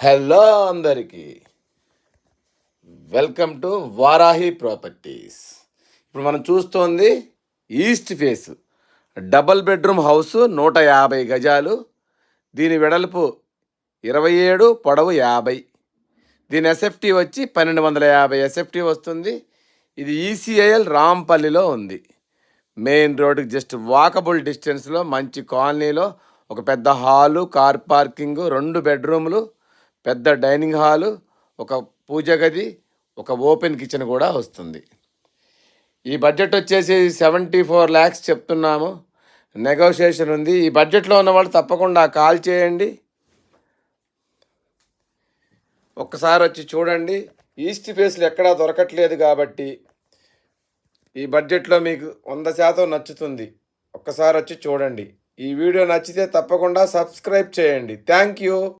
Hello అందరికీ, welcome to Varahi properties. ఇప్పుడు మనం చూస్తోంది east face double bedroom house, 150 గజాలు. దీని వెడల్పు 27, పొడవు 50. దీని ఎస్ఎఫ్టీ వచ్చి 1250 ఎస్ఎఫ్టీ వస్తుంది. ఇది ఈసీఐఎల్ రాంపల్లిలో ఉంది. మెయిన్ రోడ్డుకి జస్ట్ వాకబుల్ డిస్టెన్స్లో, మంచి కాలనీలో ఒక పెద్ద హాలు, కార్ పార్కింగు, 2 బెడ్రూములు, పెద్ద డైనింగ్ హాలు, ఒక పూజ గది, ఒక ఓపెన్ కిచెన్ కూడా వస్తుంది. ఈ బడ్జెట్ వచ్చేసి 74 lakhs చెప్తున్నాము. నెగోషియేషన్ ఉంది. ఈ బడ్జెట్లో ఉన్న వాళ్ళు తప్పకుండా కాల్ చేయండి, ఒక్కసారి వచ్చి చూడండి. ఈస్ట్ ఫేస్లు ఎక్కడా దొరకట్లేదు కాబట్టి ఈ బడ్జెట్లో మీకు 100% నచ్చుతుంది. ఒక్కసారి వచ్చి చూడండి. ఈ వీడియో నచ్చితే తప్పకుండా సబ్స్క్రైబ్ చేయండి. Thank you.